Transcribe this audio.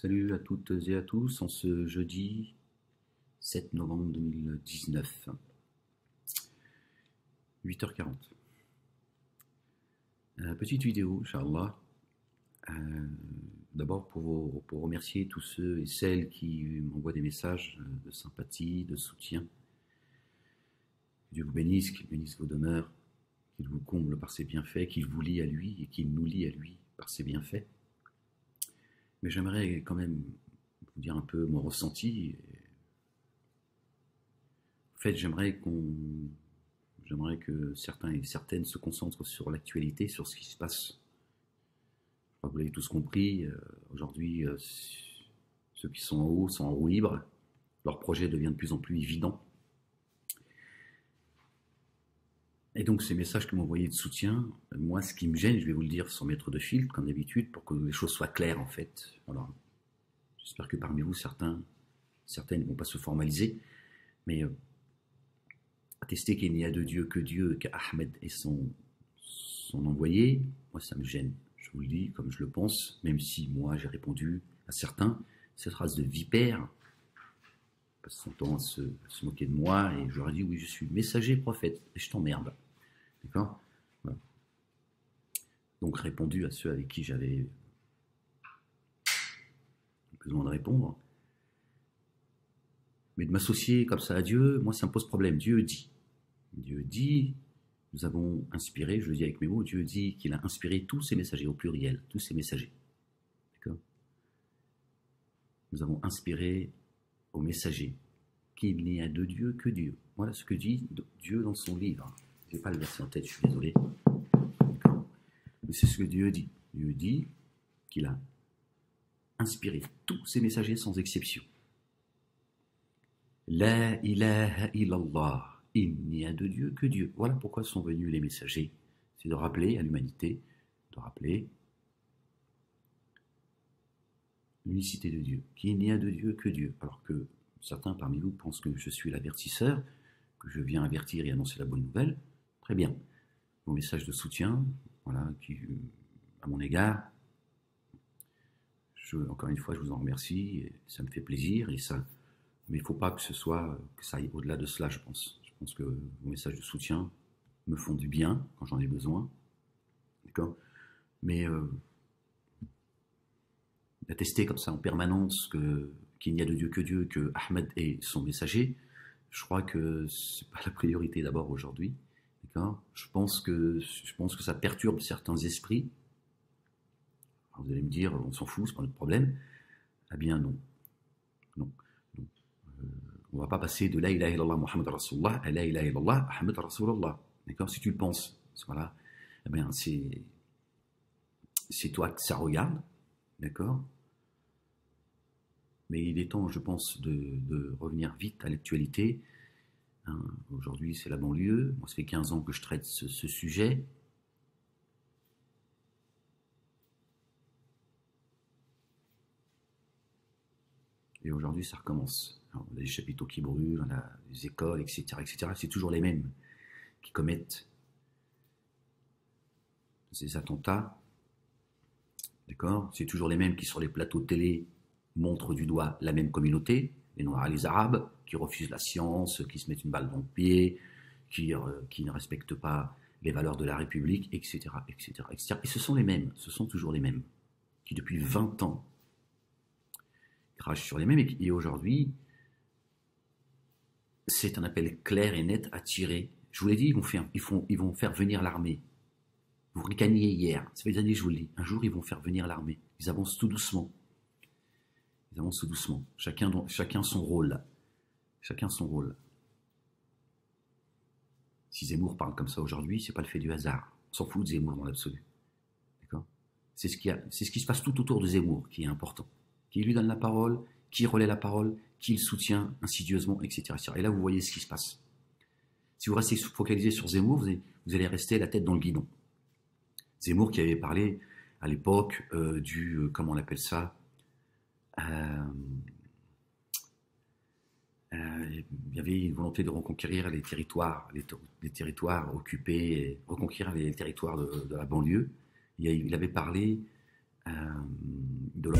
Salut à toutes et à tous en ce jeudi 7 novembre 2019, 8h40. Petite vidéo, Inch'Allah. D'abord pour remercier tous ceux et celles qui m'envoient des messages de sympathie, de soutien. Que Dieu vous bénisse, qu'il bénisse vos demeures, qu'il vous comble par ses bienfaits, qu'il vous lie à lui et qu'il nous lie à lui par ses bienfaits. Mais j'aimerais quand même vous dire un peu mon ressenti. En fait, j'aimerais que certains et certaines se concentrent sur l'actualité, sur ce qui se passe. Je crois que vous l'avez tous compris. Aujourd'hui, ceux qui sont en roue libre. Leur projet devient de plus en plus évident. Et donc, ces messages que m'envoyez de soutien, moi, ce qui me gêne, je vais vous le dire sans mettre de filtre, comme d'habitude, pour que les choses soient claires, en fait. Alors, j'espère que parmi vous, certaines ne vont pas se formaliser, mais attester qu'il n'y a de Dieu que Dieu, qu'Ahmed est son envoyé, moi, ça me gêne. Je vous le dis comme je le pense, même si moi, j'ai répondu à certains, cette race de vipères, passe son temps à se moquer de moi, et je leur ai dit, oui, je suis messager prophète, et je t'emmerde. D'accord ? Voilà. Donc, répondu à ceux avec qui j'avais besoin de répondre. Mais de m'associer comme ça à Dieu, moi, ça me pose problème. Dieu dit, nous avons inspiré, je le dis avec mes mots, Dieu dit qu'il a inspiré tous ses messagers, au pluriel, tous ses messagers. D'accord ? Nous avons inspiré aux messagers qu'il n'y a de Dieu que Dieu. Voilà ce que dit Dieu dans son livre. Je n'ai pas le verset en tête, je suis désolé. Mais c'est ce que Dieu dit. Dieu dit qu'il a inspiré tous ses messagers sans exception. La ilaha illallah. Il n'y a de Dieu que Dieu. Voilà pourquoi sont venus les messagers. C'est de rappeler à l'humanité, de rappeler l'unicité de Dieu. Qu'il n'y a de Dieu que Dieu. Alors que certains parmi vous pensent que je suis l'avertisseur, que je viens avertir et annoncer la bonne nouvelle. Très bien. Vos messages de soutien, voilà, à mon égard, encore une fois, je vous en remercie, et ça me fait plaisir, mais il ne faut pas que ça aille au-delà de cela, je pense. Je pense que vos messages de soutien me font du bien quand j'en ai besoin. D'accord ? Mais d'attester comme ça en permanence qu'il n'y a de Dieu que Dieu, que Ahmed est son messager, je crois que ce n'est pas la priorité d'abord aujourd'hui. D'accord ? Je pense que ça perturbe certains esprits. Alors vous allez me dire, on s'en fout, c'est pas notre problème. Eh bien non. On ne va pas passer de la ilaha illallah Muhammad Rasulullah à la ilaha illallah Ahmed Rasulullah. D'accord ? Si tu le penses, voilà, eh bien c'est toi que ça regarde. D'accord ? Mais il est temps, je pense, de revenir vite à l'actualité. Aujourd'hui, c'est la banlieue. Moi, ça fait 15 ans que je traite ce sujet. Et aujourd'hui, ça recommence. Alors, on a des chapiteaux qui brûlent, on a des écoles, etc., etc. C'est toujours les mêmes qui commettent ces attentats. D'accord ? C'est toujours les mêmes qui, sur les plateaux de télé, montrent du doigt la même communauté, les Noirs et les Arabes, qui refusent la science, qui se mettent une balle dans le pied, qui ne respectent pas les valeurs de la République, etc., etc., etc. Et ce sont toujours les mêmes, qui depuis 20 ans crachent sur les mêmes. Et aujourd'hui, c'est un appel clair et net à tirer. Je vous l'ai dit, ils vont faire venir l'armée. Vous ricaniez hier, ça fait des années que je vous le dis. Un jour, ils vont faire venir l'armée. Ils avancent tout doucement. Chacun son rôle. Chacun son rôle. Si Zemmour parle comme ça aujourd'hui, c'est pas le fait du hasard. On s'en fout de Zemmour dans l'absolu. D'accord ? C'est ce qui se passe tout autour de Zemmour qui est important. Qui lui donne la parole, qui relaie la parole, qui le soutient insidieusement, etc., etc. Et là, vous voyez ce qui se passe. Si vous restez focalisé sur Zemmour, vous allez rester la tête dans le guidon. Zemmour qui avait parlé à l'époque comment on appelle ça, il y avait une volonté de reconquérir les territoires occupés, reconquérir les territoires de la banlieue. Il avait parlé de